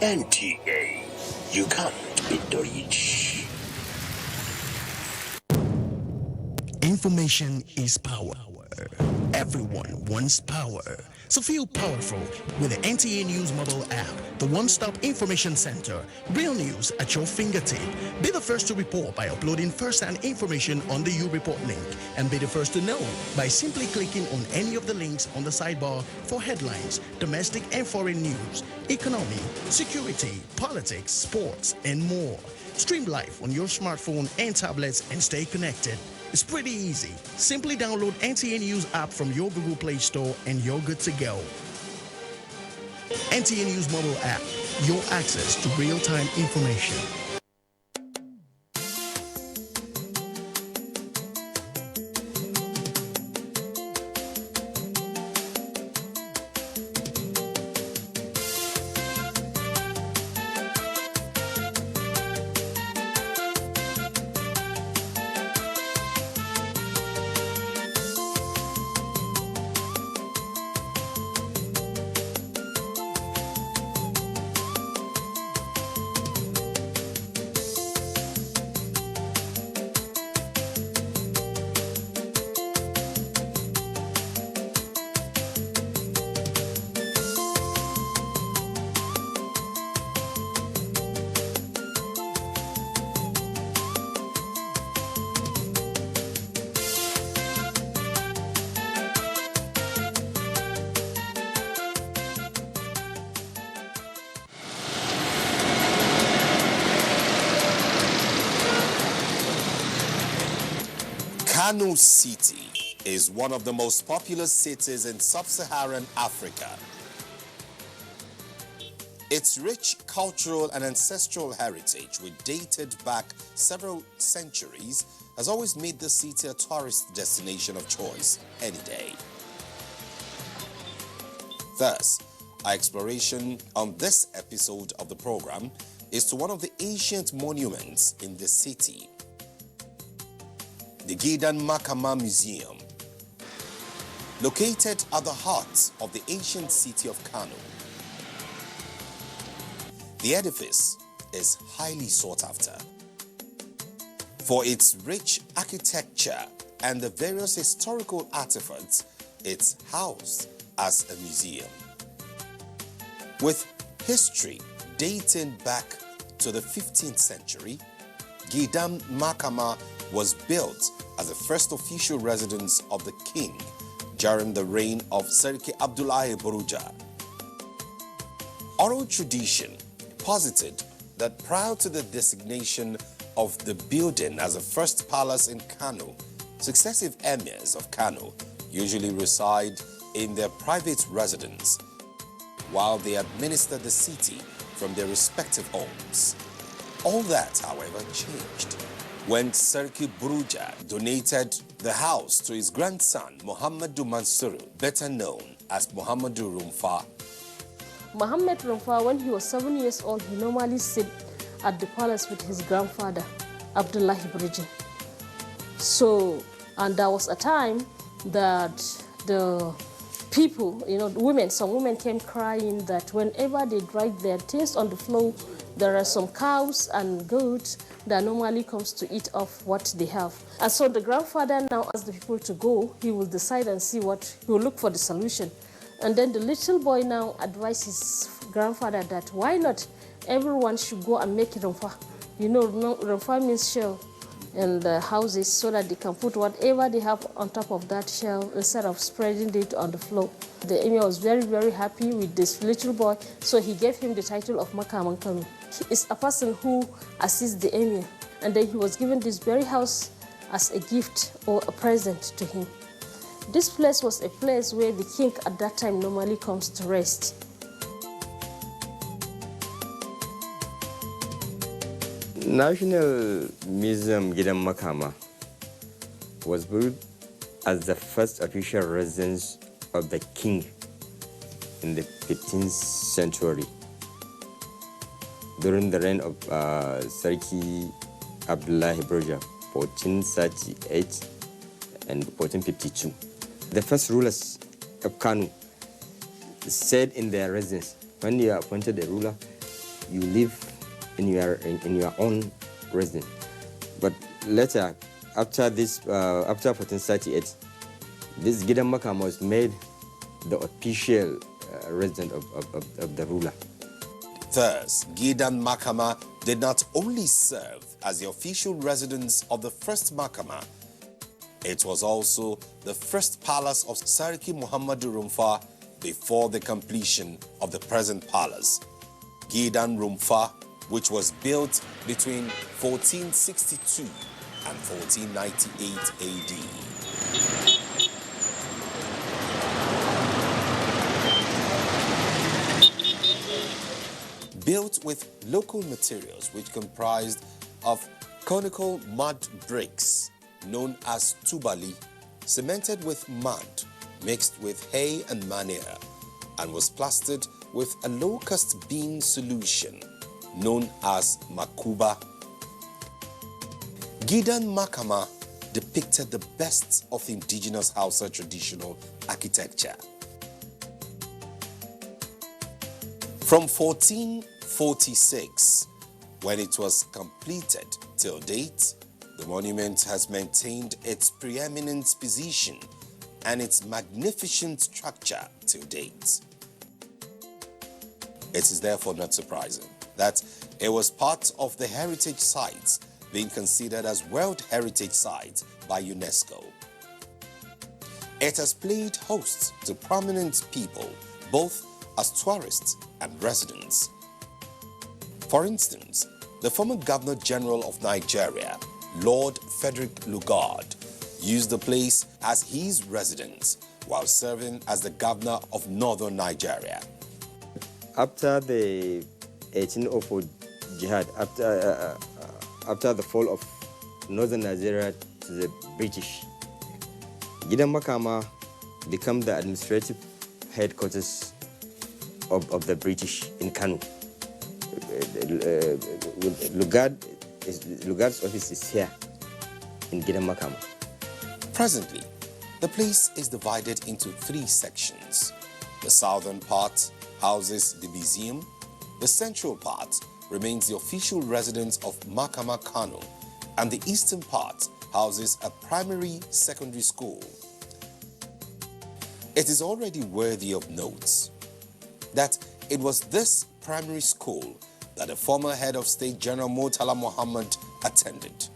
NTA, you can't beat the reach. Information is power. Everyone wants power. So feel powerful with the NTA News mobile app, the one-stop information center. Real news at your fingertip. Be the first to report by uploading first-hand information on the YouReport link, and be the first to know by simply clicking on any of the links on the sidebar for headlines, domestic and foreign news, economy, security, politics, sports, and more. Stream live on your smartphone and tablets and stay connected. It's pretty easy. Simply download NTA News app from your Google Play Store and you're good to go. NTA News mobile app, your access to real-time information. Kano City is one of the most populous cities in sub-Saharan Africa. Its rich cultural and ancestral heritage, which dated back several centuries, has always made the city a tourist destination of choice any day. Thus, our exploration on this episode of the program is to one of the ancient monuments in the city, the Gidan Makama Museum, located at the heart of the ancient city of Kano. The edifice is highly sought after for its rich architecture and the various historical artifacts it's housed as a museum. With history dating back to the 15th century, Gidan Makama was built as the first official residence of the king during the reign of Sarki Abdullahi Buruja. Oral tradition posited that prior to the designation of the building as the first palace in Kano, successive emirs of Kano usually reside in their private residence while they administer the city from their respective homes. All that, however, changed when Sarki Buruja donated the house to his grandson, Muhammadu Mansuru, better known as Muhammadu Rumfa. Muhammad Rumfa, when he was 7 years old, he normally sit at the palace with his grandfather, Abdullahi Buruja. So, and there was a time that the people, some women came crying that whenever they drag their things on the floor, there are some cows and goats that normally comes to eat off what they have. And so the grandfather now asked the people to go. He will decide and see he will look for the solution. And then the little boy now advised his grandfather that why not everyone should go and make rumfa. Rumfa means shell in the houses so that they can put whatever they have on top of that shell instead of spreading it on the floor. The emir was very, very happy with this little boy, so he gave him the title of Makaman Kano. He is a person who assists the emir, and then he was given this very house as a gift or a present to him. This place was a place where the king at that time normally comes to rest. National Museum Gidan Makama was built as the first official residence of the king in the 15th century during the reign of Sarki Abdullahi Buruja, 1438 and 1452. The first rulers of Kano stayed in their residence. When they appointed a ruler, you live in your own residence. But later, after 1438, this Gidan Makama was made the official residence of the ruler. Thus, Gidan Makama did not only serve as the official residence of the first Makama, it was also the first palace of Sarki Muhammadu Rumfa before the completion of the present palace, Gidan Rumfa, which was built between 1462 and 1498 AD. Built with local materials which comprised of conical mud bricks known as tubali, cemented with mud mixed with hay and manure, and was plastered with a locust bean solution known as makuba. Gidan Makama depicted the best of indigenous Hausa traditional architecture. From 1446, when it was completed, till date, the monument has maintained its preeminent position and its magnificent structure till date. It is therefore not surprising that it was part of the heritage sites being considered as World Heritage Site by UNESCO. It has played host to prominent people, both as tourists and residents. For instance, the former Governor General of Nigeria, Lord Frederick Lugard, used the place as his residence while serving as the governor of northern Nigeria. After the 1804 jihad, after the fall of northern Nigeria to the British, Gidan Makama became the administrative headquarters of the British in Kano. Lugard's office is here in Gidan Makama. Presently, the place is divided into 3 sections. The southern part houses the museum. The central part remains the official residence of Makama Kano, and the eastern part houses a primary secondary school. It is already worthy of note that it was this primary school that the former head of state, General Murtala Muhammad, attended.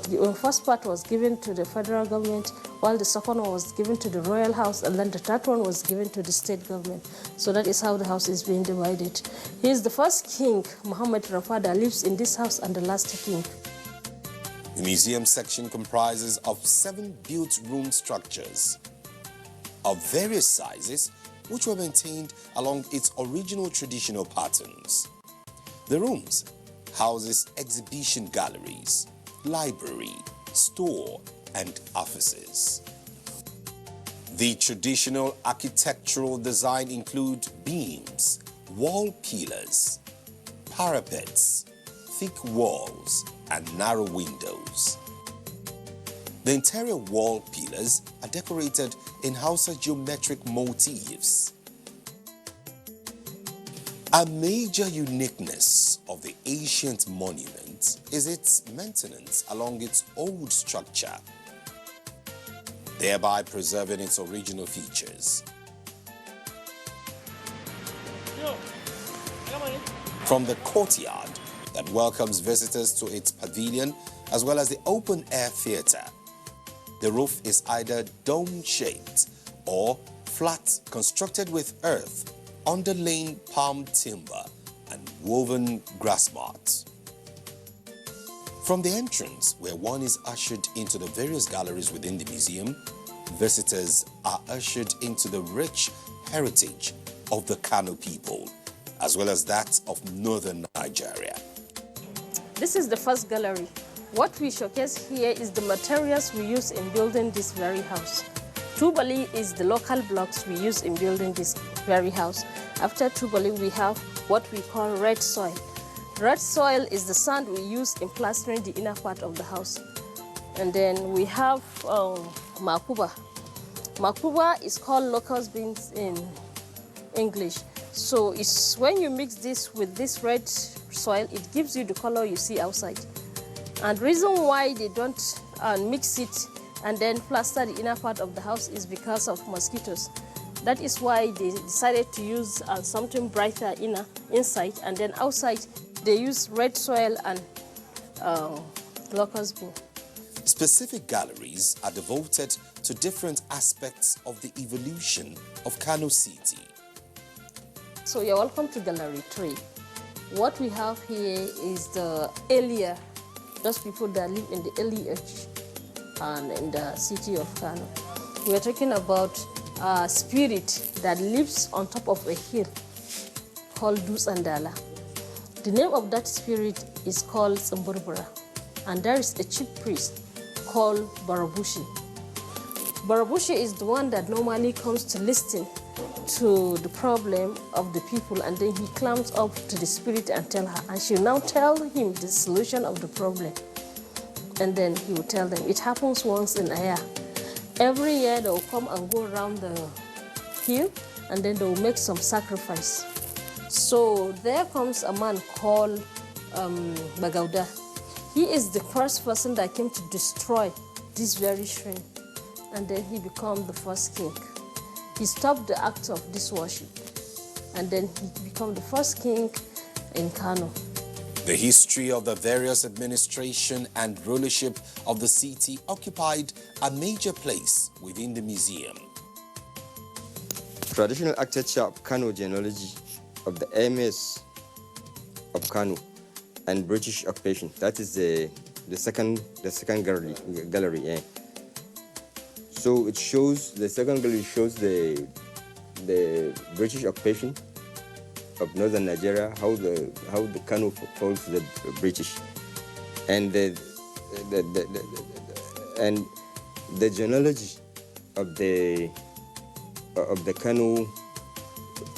The first part was given to the federal government, while the second one was given to the royal house, and then the third one was given to the state government. So that is how the house is being divided. He is the first king, Muhammad Rafada, lives in this house, and the last king. The museum section comprises of 7 built room structures of various sizes, which were maintained along its original traditional patterns. The rooms houses exhibition galleries, library, store, and offices. The traditional architectural design include beams, wall pillars, parapets, thick walls, and narrow windows. The interior wall pillars are decorated in Hausa geometric motifs. A major uniqueness of the ancient monument is its maintenance along its old structure, thereby preserving its original features. From the courtyard that welcomes visitors to its pavilion, as well as the open-air theater, the roof is either dome-shaped or flat, constructed with earth, underlaying palm timber, and woven grass mats. From the entrance, where one is ushered into the various galleries within the museum, visitors are ushered into the rich heritage of the Kano people, as well as that of northern Nigeria. This is the first gallery. What we showcase here is the materials we use in building this very house. Tubali is the local blocks we use in building this very house. After Tubali, we have what we call red soil. Red soil is the sand we use in plastering the inner part of the house. And then we have Makuba. Makuba is called locust beans in English. So it's when you mix this with this red soil, it gives you the color you see outside. And reason why they don't mix it and then plaster the inner part of the house is because of mosquitoes. That is why they decided to use something brighter inside, and then outside they use red soil and locust bean. Specific galleries are devoted to different aspects of the evolution of Kano City. So you're welcome to Gallery 3. What we have here is the earlier, those people that live in the early age and in the city of Kano. We are talking about a spirit that lives on top of a hill called Dusandala. The name of that spirit is called Tsamburbura, and there is a chief priest called Barabushi. Barabushi is the one that normally comes to listen to the problem of the people, and then he climbs up to the spirit and tell her, and she'll now tell him the solution of the problem. And then he will tell them. It happens once in a year. Every year they will come and go around the hill, and then they will make some sacrifice. So there comes a man called Bagauda. He is the first person that came to destroy this very shrine, and then he became the first king. He stopped the act of this worship, and then he became the first king in Kano. The history of the various administration and rulership of the city occupied a major place within the museum. Traditional architecture of Kano genealogy of the emirs of Kano and British occupation. That is the second gallery. Yeah. So it shows, the second gallery shows the British occupation of northern Nigeria, how the Kano falls to the British, and the genealogy of the Kano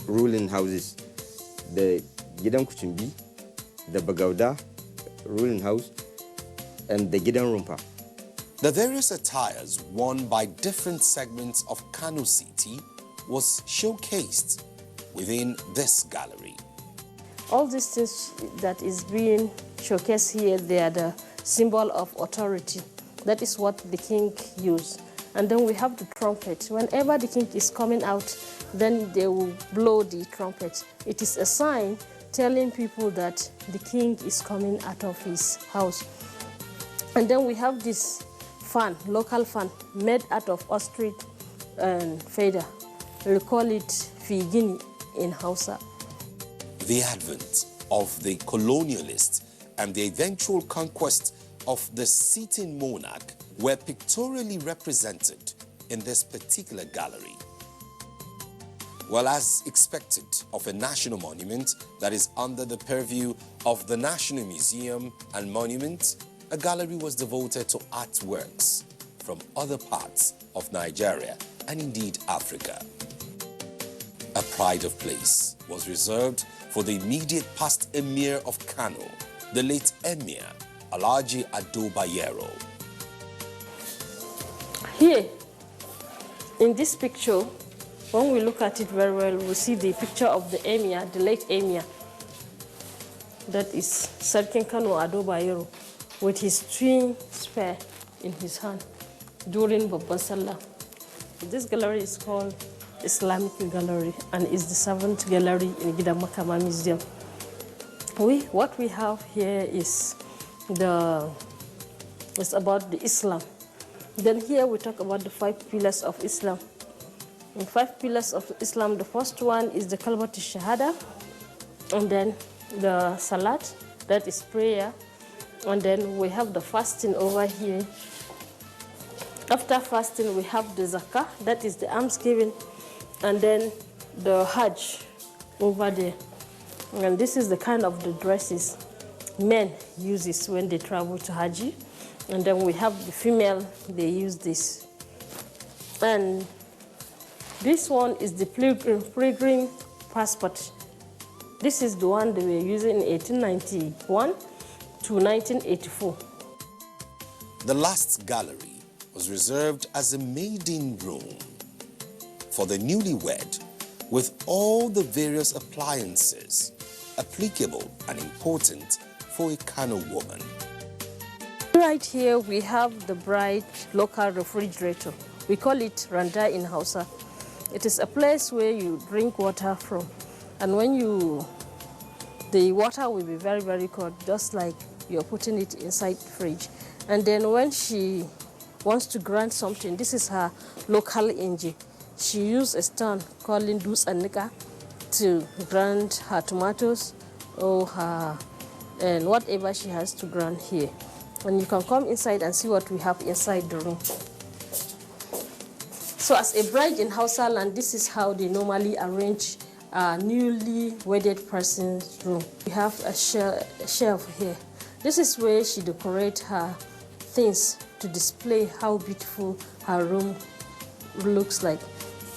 ruling houses, the Gidan Kuchumbi, the Bagauda ruling house, and the Gidan Rumpa. The various attires worn by different segments of Kano City was showcased within this gallery. All these things that is being showcased here, they are the symbol of authority. That is what the king used. And then we have the trumpet. Whenever the king is coming out, then they will blow the trumpet. It is a sign telling people that the king is coming out of his house. And then we have this fan, local fan, made out of ostrich and feather. We call it Figini in Hausa. The advent of the colonialists and the eventual conquest of the sitting monarch were pictorially represented in this particular gallery. Well, as expected of a national monument that is under the purview of the National Museum and Monuments, a gallery was devoted to artworks from other parts of Nigeria and indeed Africa. A pride of place was reserved for the immediate past emir of Kano, the late Emir Alhaji Ado Bayero. Here, in this picture, when we look at it very well, we see the picture of the emir, the late emir. That is Sarkin Kano Ado Bayero, with his twin spear in his hand during Babban Sallah. This gallery is called Islamic Gallery and is the 7th gallery in Gidan Makama Museum. What we have here is it's about the Islam. Then here we talk about the 5 pillars of Islam. In 5 pillars of Islam, the first one is the Kalmat Shahada, and then the Salat, that is prayer, and then we have the fasting over here. After fasting, we have the Zakah, that is the almsgiving, and then the Hajj over there. And this is the kind of the dresses men use when they travel to Hajj. And then we have the female, they use this. And this one is the pilgrim passport. This is the one they were using in 1891 to 1984. The last gallery was reserved as a maiden room for the newlywed with all the various appliances applicable and important for a Kano woman. Right here we have the bright local refrigerator. We call it Randa in Hausa. It is a place where you drink water from, and when the water will be very, very cold, just like you're putting it inside the fridge. And then when she wants to grind something, this is her local engine. She used a stone called Dus Anika to grind her tomatoes or her and whatever she has to grind here. And you can come inside and see what we have inside the room. So as a bride in Hausa land, this is how they normally arrange a newly wedded person's room. We have a shelf here. This is where she decorates her things to display how beautiful her room looks like.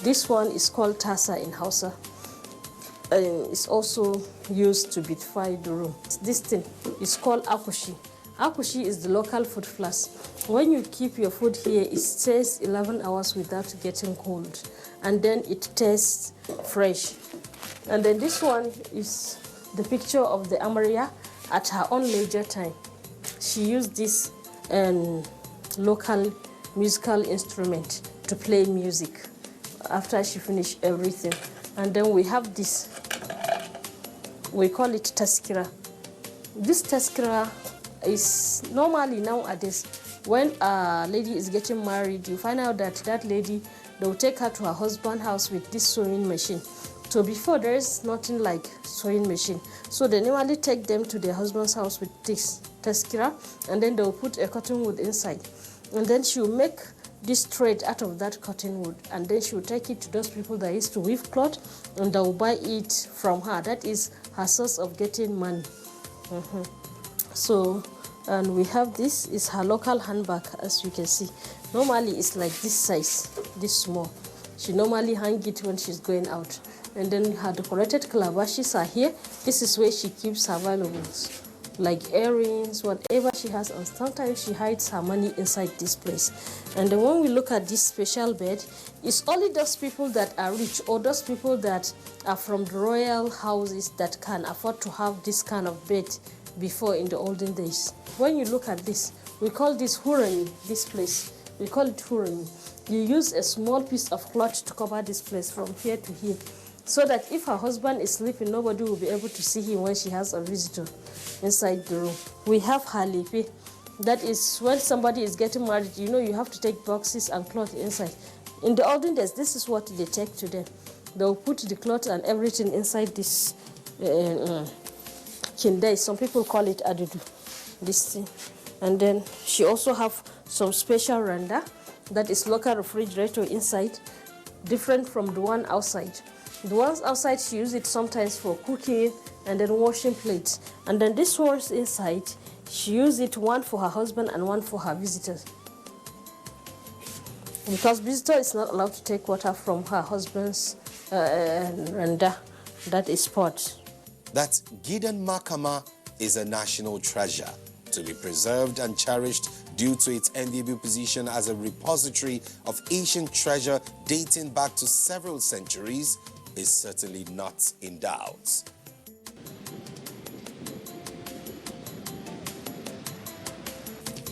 This one is called Tasa in Hausa. It's also used to beautify the room. This thing is called akushi. Akushi is the local food flask. When you keep your food here, it stays 11 hours without getting cold, and then it tastes fresh. And then this one is the picture of the Amaria at her own leisure time. She used this local musical instrument to play music after she finished everything. And then we have this, we call it taskira. This taskira is normally nowadays when a lady is getting married, you find out that that lady, they'll take her to her husband's house with this sewing machine. So before, there is nothing like sewing machine. So they normally take them to their husband's house with this taskira, and then they'll put a cotton wood inside. And then she'll make this thread out of that cotton wood, and then she'll take it to those people that used to weave cloth, and they'll buy it from her. That is her source of getting money. So, and we have this is her local handbag, as you can see. Normally it's like this size, this small. She normally hang it when she's going out. And then her decorated calabashes are here. This is where she keeps her valuables, like earrings, whatever she has, and sometimes she hides her money inside this place. And then when we look at this special bed, it's only those people that are rich or those people that are from the royal houses that can afford to have this kind of bed before in the olden days. When you look at this, we call this hurani, this place. We call it hurani. You use a small piece of cloth to cover this place from here to here, so that if her husband is sleeping, nobody will be able to see him when she has a visitor inside the room. We have halipe. That is when somebody is getting married, you know, you have to take boxes and cloth inside. In the olden days, this is what they take to them. They'll put the cloth and everything inside this kindai. Some people call it adudu, this thing. And then she also have some special randa, that is local refrigerator inside, different from the one outside. The ones outside, she uses it sometimes for cooking and then washing plates. And then this one's inside, she uses it one for her husband and one for her visitors. Because visitor is not allowed to take water from her husband's randa, that is pot. That Gidan Makama is a national treasure to be preserved and cherished due to its enviable position as a repository of ancient treasure dating back to several centuries is certainly not in doubt.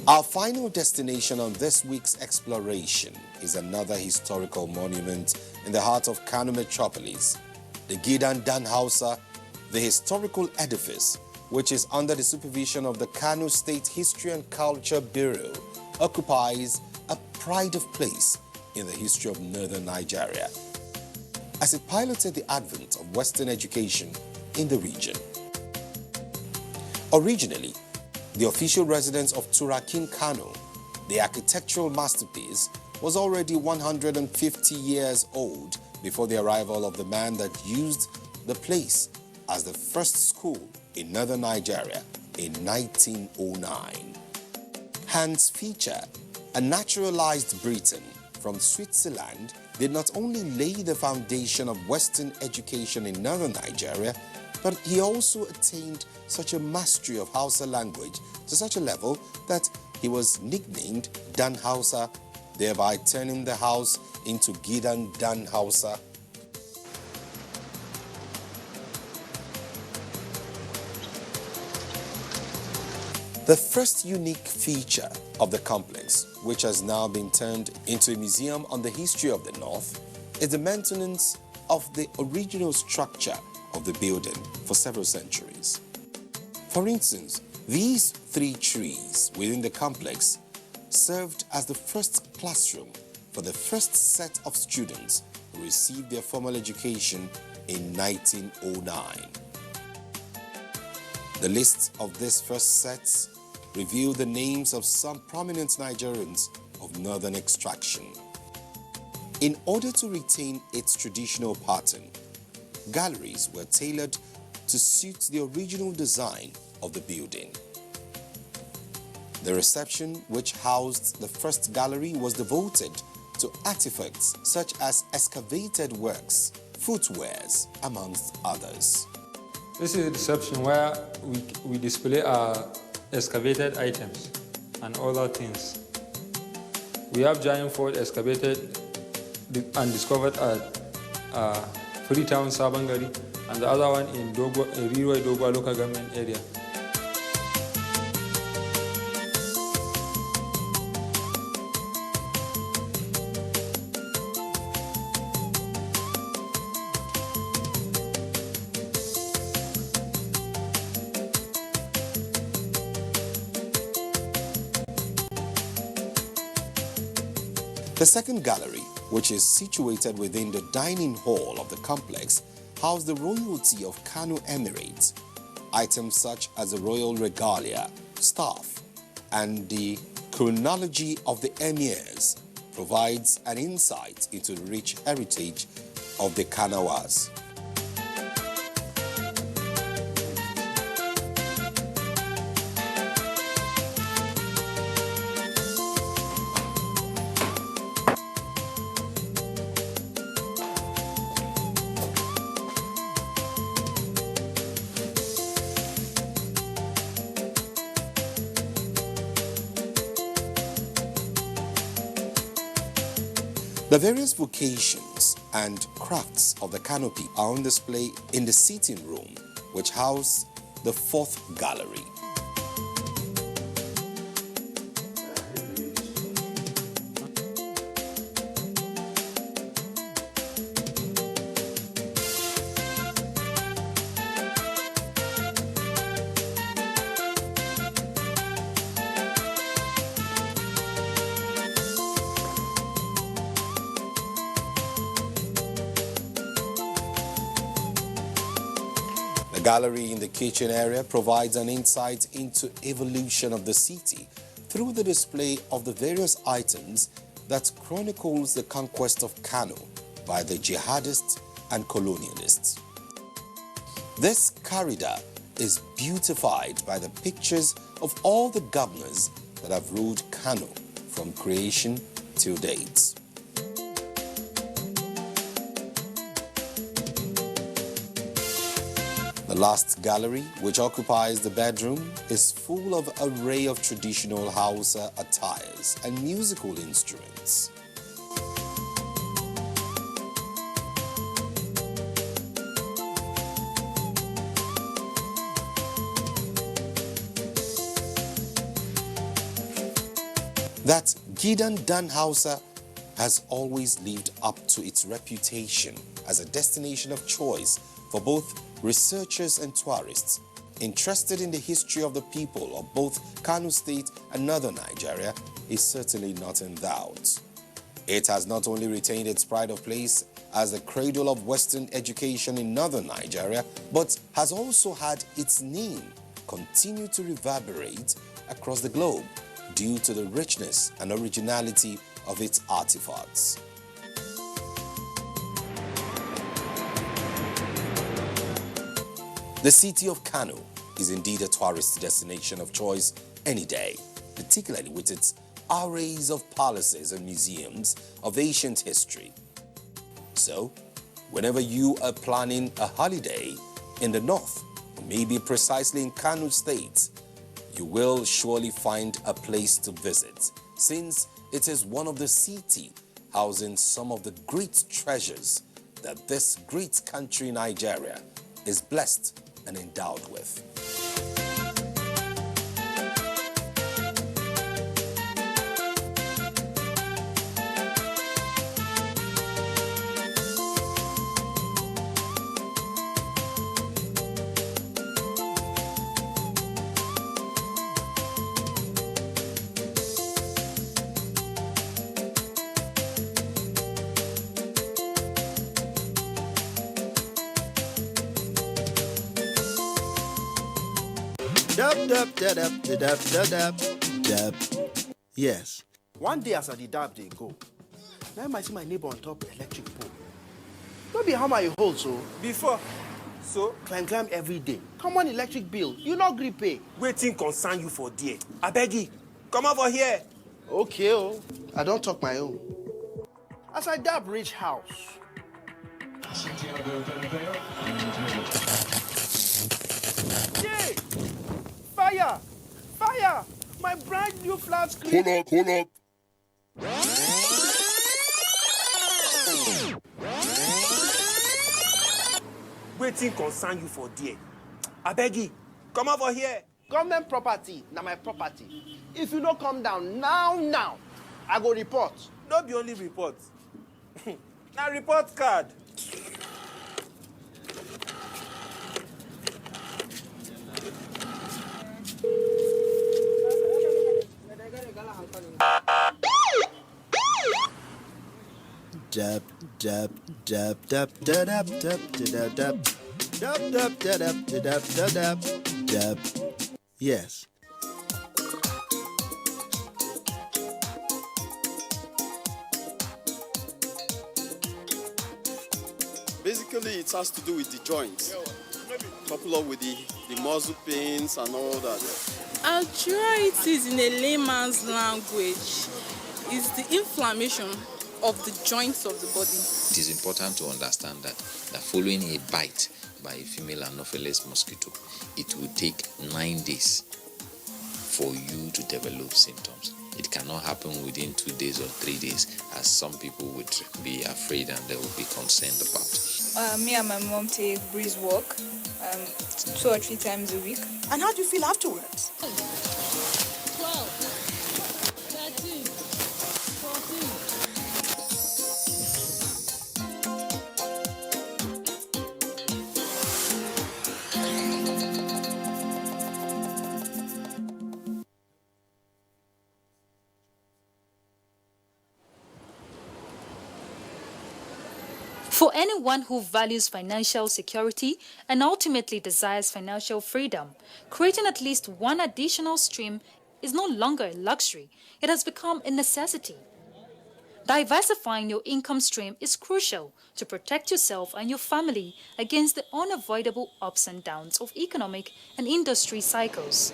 Our final destination on this week's exploration is another historical monument in the heart of Kano metropolis, the Gidan Dan Hausa, the historical edifice, which is under the supervision of the Kano State History and Culture Bureau, occupies a pride of place in the history of northern Nigeria, as it piloted the advent of Western education in the region. Originally, the official residence of Turakin Kano, the architectural masterpiece, was already 150 years old before the arrival of the man that used the place as the first school in northern Nigeria in 1909. Hans Fischer, a naturalized Briton from Switzerland, did not only lay the foundation of Western education in northern Nigeria, but he also attained such a mastery of Hausa language to such a level that he was nicknamed Dan Hausa, thereby turning the house into Gidan Dan Hausa. The first unique feature of the complex, which has now been turned into a museum on the history of the North, is the maintenance of the original structure of the building for several centuries. For instance, these 3 trees within the complex served as the first classroom for the first set of students who received their formal education in 1909. The list of these first sets reveal the names of some prominent Nigerians of northern extraction. In order to retain its traditional pattern, galleries were tailored to suit the original design of the building. The reception, which housed the first gallery, was devoted to artifacts such as excavated works, footwears, amongst others. This is a reception where we display our excavated items and other things. We have giant fort excavated and discovered at Freetown, Sabangari, and the other one in Riroi Dogwa local government area. The second gallery, which is situated within the dining hall of the complex, housed the royalty of Kano Emirates. Items such as the royal regalia, staff, and the chronology of the emirs provides an insight into the rich heritage of the Kanawas. The various vocations and crafts of the canopy are on display in the sitting room, which housed the 4th gallery. The gallery in the kitchen area provides an insight into evolution of the city through the display of the various items that chronicles the conquest of Kano by the jihadists and colonialists. This corridor is beautified by the pictures of all the governors that have ruled Kano from creation till date. The last gallery, which occupies the bedroom, is full of an array of traditional Hausa attires and musical instruments. That Gidan Dan Hausa has always lived up to its reputation as a destination of choice for both researchers and tourists interested in the history of the people of both Kano State and northern Nigeria is certainly not in doubt. It has not only retained its pride of place as the cradle of Western education in northern Nigeria, but has also had its name continue to reverberate across the globe due to the richness and originality of its artifacts. The city of Kano is indeed a tourist destination of choice any day, particularly with its arrays of palaces and museums of ancient history. So, whenever you are planning a holiday in the north, maybe precisely in Kano State, you will surely find a place to visit, since it is one of the cities housing some of the great treasures that this great country Nigeria is blessed and endowed with. Dab. Yes. One day as I did dab, they go. Now I might see my neighbor on top electric pole. Don't be how my hold so. Before, so Climb every day. Come on, electric bill. You not gree pay. waiting concern you for there. I beg you, come over here. Okay, oh. I don't talk my own. As I dab reach house. Yay! Fire! Fire! My brand new flat screen. Hold up. Waiting concern you for there. I beg you, come over here. Government property, now my property. If you don't come down now, I go report. No be only report. Now report card. Dab, dab, dab, dab, dab, dab, dab, dab, dab, dab, dab, dab, dab, dab, dab, dab. Yes. Basically, it has to do with the joints, coupled up with the muscle pains and all that. Arthritis in a layman's language is the inflammation of the joints of the body. It is important to understand that following a bite by a female Anopheles mosquito, it will take 9 days for you to develop symptoms. It cannot happen within 2 days or 3 days, as some people would be afraid and they will be concerned about. Me and my mom take breeze walk 2 or 3 times a week. And how do you feel afterwards? 12, 13, 14. For anyone who values financial security and ultimately desires financial freedom, creating at least one additional stream is no longer a luxury. It has become a necessity. Diversifying your income stream is crucial to protect yourself and your family against the unavoidable ups and downs of economic and industry cycles.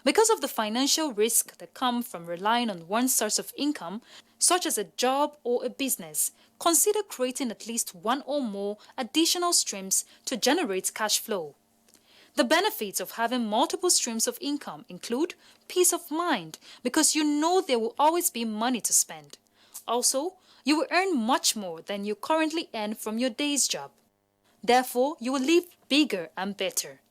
Because of the financial risk that come from relying on one source of income, such as a job or a business, consider creating at least one or more additional streams to generate cash flow. The benefits of having multiple streams of income include peace of mind, because you know there will always be money to spend. Also, you will earn much more than you currently earn from your day's job. Therefore, you will live bigger and better.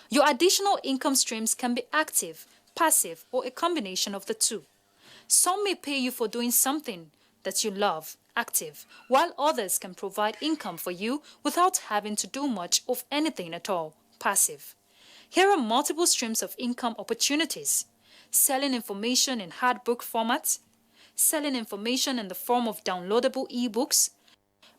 Your additional income streams can be active, passive, or a combination of the two. Some may pay you for doing something that you love, active, while others can provide income for you without having to do much of anything at all, passive. Here are multiple streams of income opportunities: selling information in hard book format, selling information in the form of downloadable ebooks,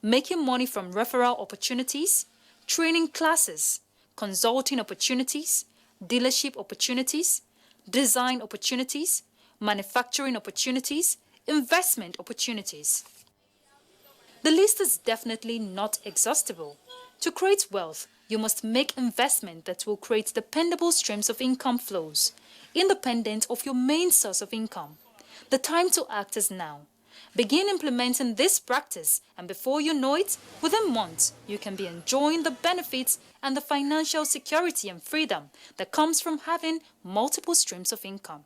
making money from referral opportunities, training classes, consulting opportunities, dealership opportunities, design opportunities, manufacturing opportunities, investment opportunities. The list is definitely not exhaustible. To create wealth, you must make investment that will create dependable streams of income flows, independent of your main source of income. The time to act is now. Begin implementing this practice, and before you know it, within months, you can be enjoying the benefits and the financial security and freedom that comes from having multiple streams of income.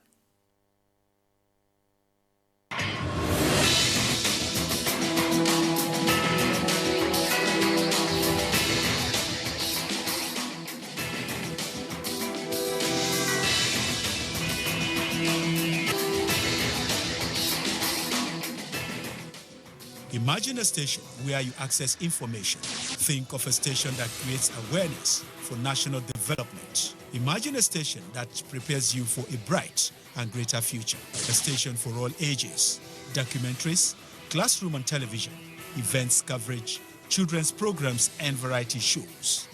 Imagine a station where you access information. Think of a station that creates awareness for national development. Imagine a station that prepares you for a bright and greater future. A station for all ages. Documentaries, classroom and television, events coverage, children's programs and variety shows.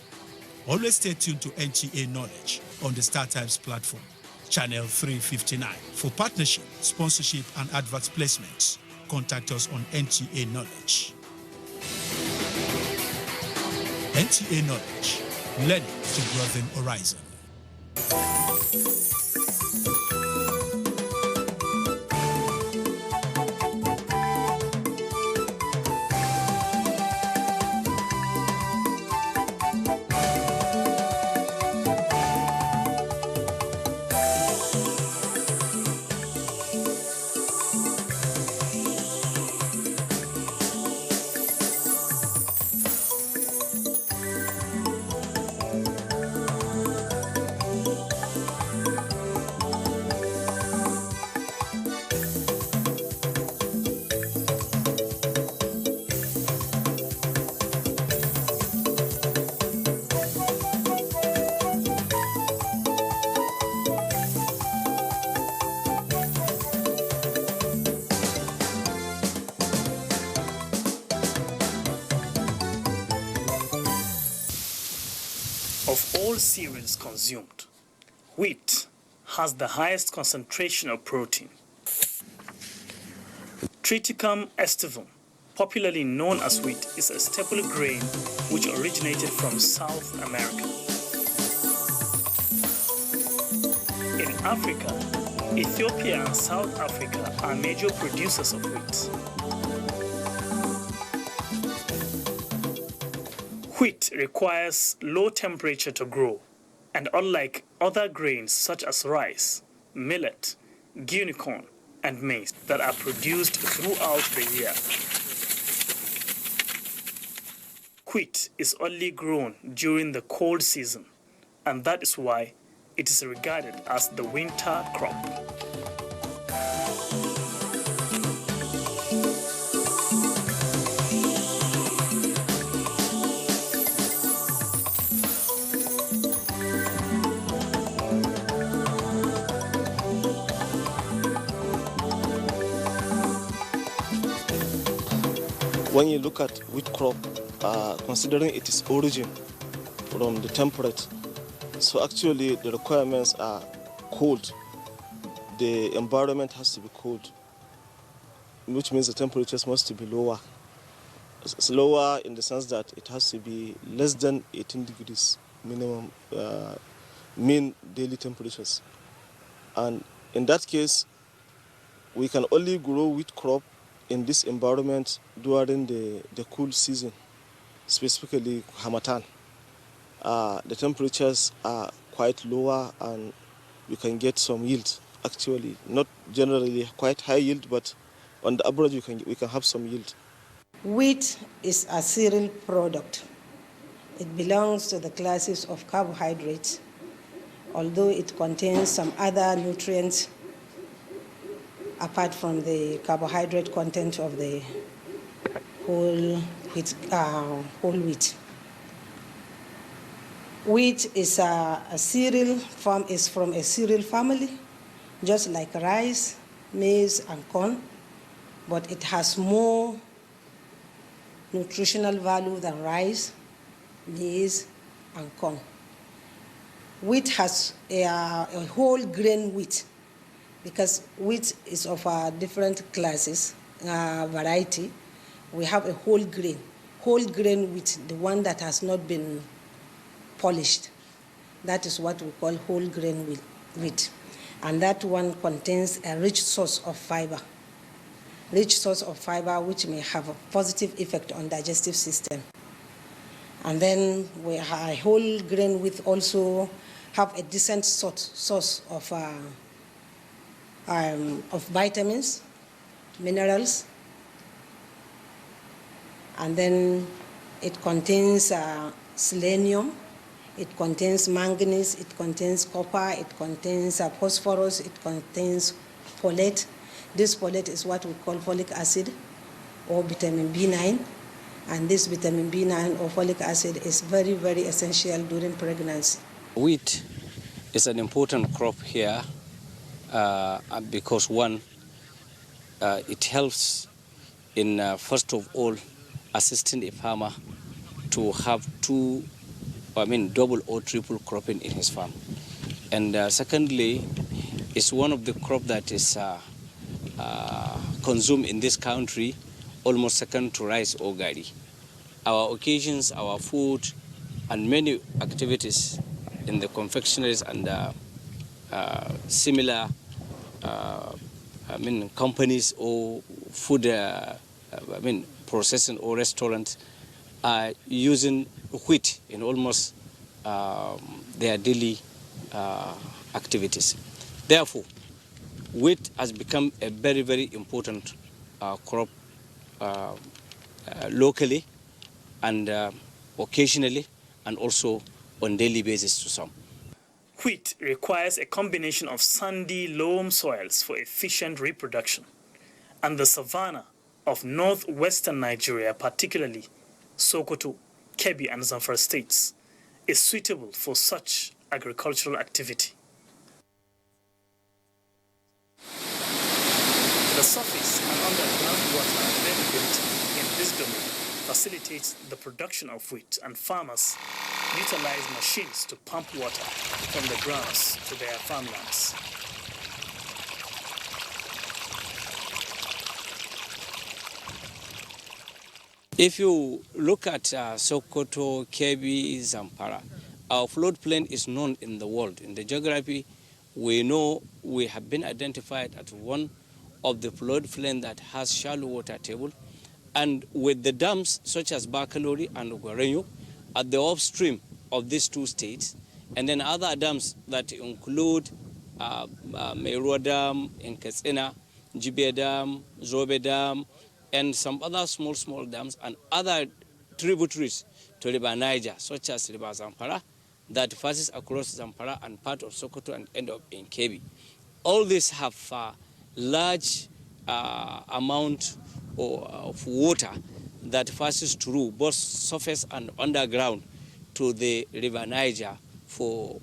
Always stay tuned to NTA Knowledge on the StarTimes platform, channel 359. For partnership, sponsorship, and advert placements, contact us on NTA Knowledge. NTA Knowledge, learning to broaden horizon. Of all cereals consumed, wheat has the highest concentration of protein. Triticum aestivum, popularly known as wheat, is a staple grain which originated from South America. In Africa, Ethiopia and South Africa are major producers of wheat. Wheat requires low temperature to grow, and unlike other grains such as rice, millet, guinea corn, and maize that are produced throughout the year, wheat is only grown during the cold season, and that is why it is regarded as the winter crop. When you look at wheat crop, considering its origin from the temperate, so actually the requirements are cold. The environment has to be cold, which means the temperatures must be lower. It's lower in the sense that it has to be less than 18 degrees minimum mean daily temperatures. And in that case, we can only grow wheat crop in this environment during the cool season, specifically Harmattan. The temperatures are quite lower and we can get some yield, actually. Not generally quite high yield, but on the average we can have some yield. Wheat is a cereal product. It belongs to the classes of carbohydrates, although it contains some other nutrients apart from the carbohydrate content of the whole wheat. Wheat is a cereal from a cereal family, just like rice, maize, and corn, but it has more nutritional value than rice, maize, and corn. Wheat has a whole grain wheat, because wheat is of different classes, variety. We have a whole grain wheat, the one that has not been polished. That is what we call whole grain wheat. And that one contains a rich source of fiber, which may have a positive effect on digestive system. And then we have whole grain wheat also have a decent source of vitamins, minerals, and then it contains selenium, it contains manganese, it contains copper, it contains phosphorus, it contains folate. This folate is what we call folic acid or vitamin B9, and this vitamin B9 or folic acid is very, very essential during pregnancy. Wheat is an important crop here because one, it helps in first of all assisting a farmer to have two double or triple cropping in his farm. And secondly, it's one of the crop that is consumed in this country almost second to rice or gari. Our occasions, our food, and many activities in the confectionaries and similar companies or food processing or restaurants are using wheat in almost their daily activities. Therefore, wheat has become a very, very important crop locally and occasionally, and also on daily basis to some. Wheat requires a combination of sandy, loam soils for efficient reproduction, and the savanna of northwestern Nigeria, particularly Sokoto, Kebbi, and Zamfara states, is suitable for such agricultural activity. The surface and underground water availability in this domain facilitates the production of wheat, and farmers utilize machines to pump water from the grounds to their farmlands. If you look at Sokoto, Kebbi, Zamfara, our floodplain is known in the world. In the geography, we know we have been identified as one of the floodplain that has shallow water table, and with the dams such as Bakalori and Gwarenyo at the upstream of these two states, and then other dams that include Meirua Dam in Katsina, Jibe Dam, Zobe Dam, and some other small dams and other tributaries to River Niger, such as River Zamfara, that passes across Zamfara and part of Sokoto and end up in Kebbi. All these have large amount of water that passes through both surface and underground to the River Niger for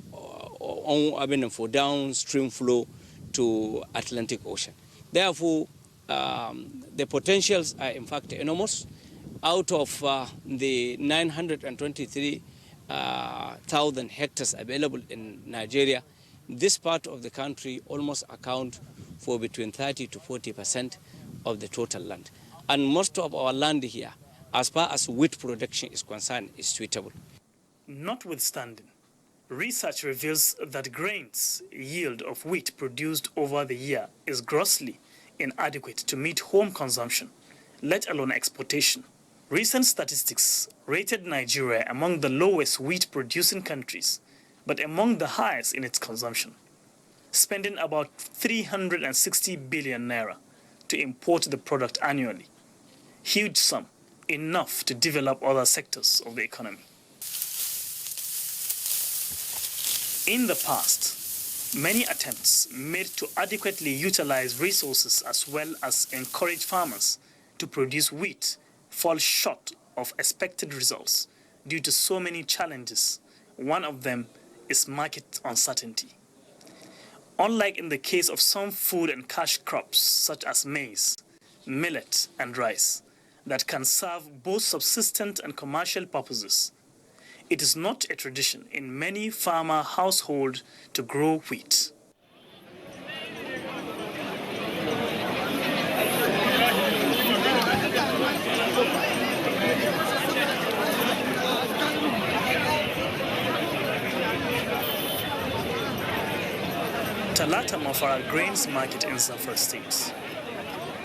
downstream flow to Atlantic Ocean. Therefore, the potentials are in fact enormous. Out of the 923,000 hectares available in Nigeria, this part of the country almost account for between 30 to 40% of the total land. And most of our land here, as far as wheat production is concerned, is suitable. Notwithstanding, research reveals that grains yield of wheat produced over the year is grossly inadequate to meet home consumption, let alone exportation. Recent statistics rated Nigeria among the lowest wheat-producing countries, but among the highest in its consumption, spending about 360 billion naira to import the product annually. Huge sum, enough to develop other sectors of the economy. In the past, many attempts made to adequately utilize resources as well as encourage farmers to produce wheat fall short of expected results due to so many challenges. One of them is market uncertainty. Unlike in the case of some food and cash crops such as maize, millet, and rice that can serve both subsistent and commercial purposes, it is not a tradition in many farmer households to grow wheat. Talata Mafara Grains Market in Zamfara State,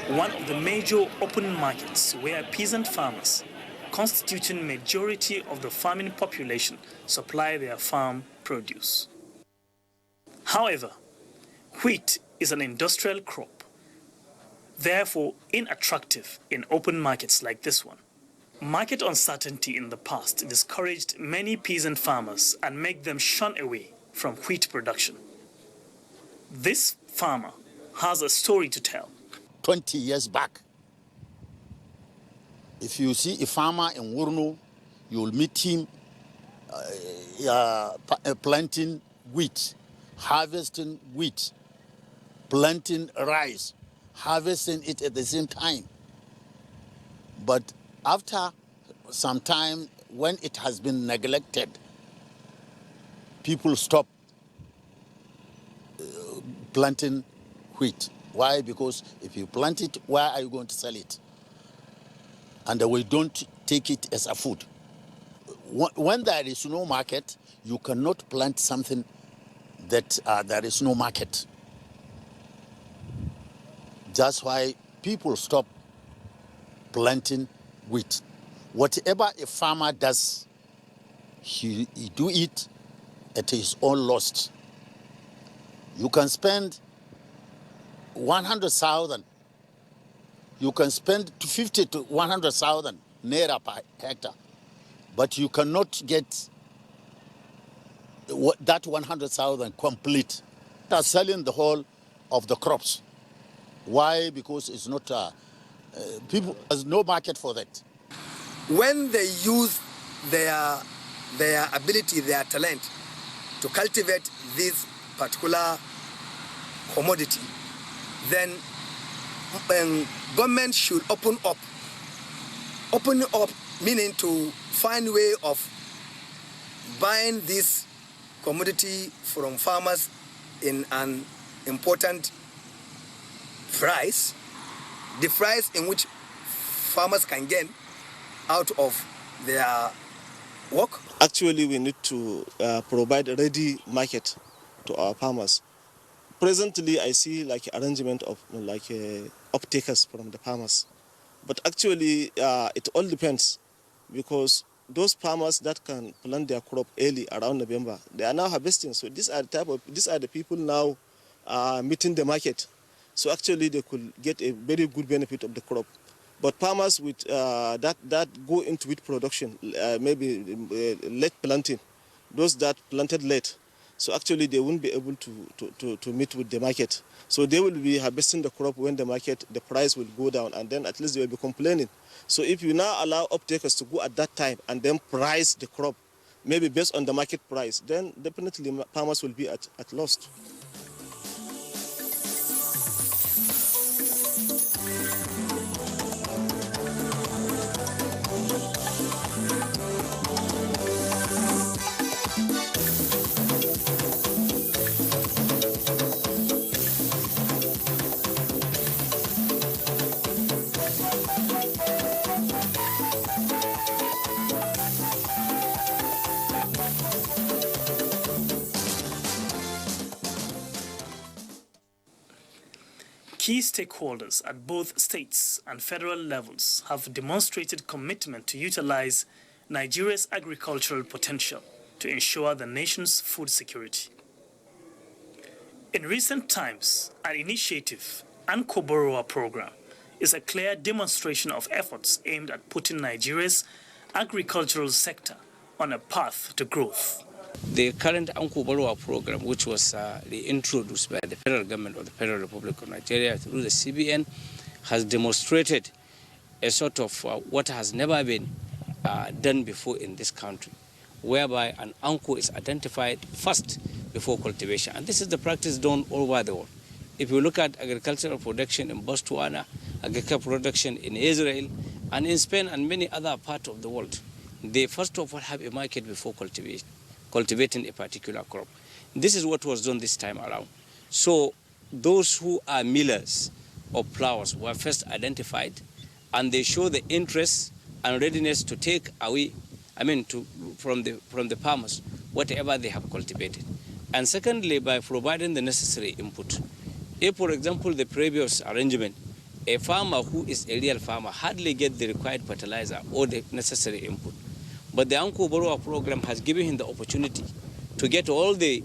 one of the major open markets where peasant farmers, constituting majority of the farming population, supply their farm produce. However, wheat is an industrial crop, therefore unattractive in open markets like this one. Market uncertainty in the past discouraged many peasant farmers and made them shun away from wheat production. This farmer has a story to tell. 20 years back, if you see a farmer in Wurno, you will meet him planting wheat, harvesting wheat, planting rice, harvesting it at the same time. But after some time, when it has been neglected, people stop planting wheat. Why? Because if you plant it, where are you going to sell it? And we don't take it as a food. When there is no market, you cannot plant something that there is no market. That's why people stop planting wheat. Whatever a farmer does, he do it at his own loss. You can spend 100,000. You can spend 50 to 100,000 naira per hectare, but you cannot get that 100,000 complete. They are selling the whole of the crops. Why? Because it's not people. There's no market for that. When they use their ability, their talent to cultivate this particular commodity, then government should open up. Open up meaning to find way of buying this commodity from farmers in an important price, the price in which farmers can gain out of their work. Actually, we need to provide a ready market to our farmers. Presently, I see like arrangement of like off-takers from the farmers. But actually, it all depends, because those farmers that can plant their crop early around November, they are now harvesting. So these are the people now meeting the market. So actually, they could get a very good benefit of the crop. But farmers with that go into wheat production, maybe late planting, those that planted late, so actually they won't be able to meet with the market. So they will be harvesting the crop when the price will go down, and then at least they will be complaining. So if you now allow off-takers to go at that time and then price the crop, maybe based on the market price, then definitely farmers will be at loss. Key stakeholders at both states and federal levels have demonstrated commitment to utilize Nigeria's agricultural potential to ensure the nation's food security. In recent times, an initiative, Anko Borowa Program, is a clear demonstration of efforts aimed at putting Nigeria's agricultural sector on a path to growth. The current Anko Borowa program, which was reintroduced by the federal government of the Federal Republic of Nigeria through the CBN, has demonstrated a sort of what has never been done before in this country, whereby an Anko is identified first before cultivation. And this is the practice done all over the world. If you look at agricultural production in Botswana, agricultural production in Israel, and in Spain and many other parts of the world, they first of all have a market before cultivating a particular crop. This is what was done this time around. So those who are millers of flowers were first identified, and they show the interest and readiness to take away, from the farmers, whatever they have cultivated. And secondly, by providing the necessary input. If, for example, the previous arrangement, a farmer who is a real farmer hardly get the required fertilizer or the necessary input. But the Anko Borowa program has given him the opportunity to get all the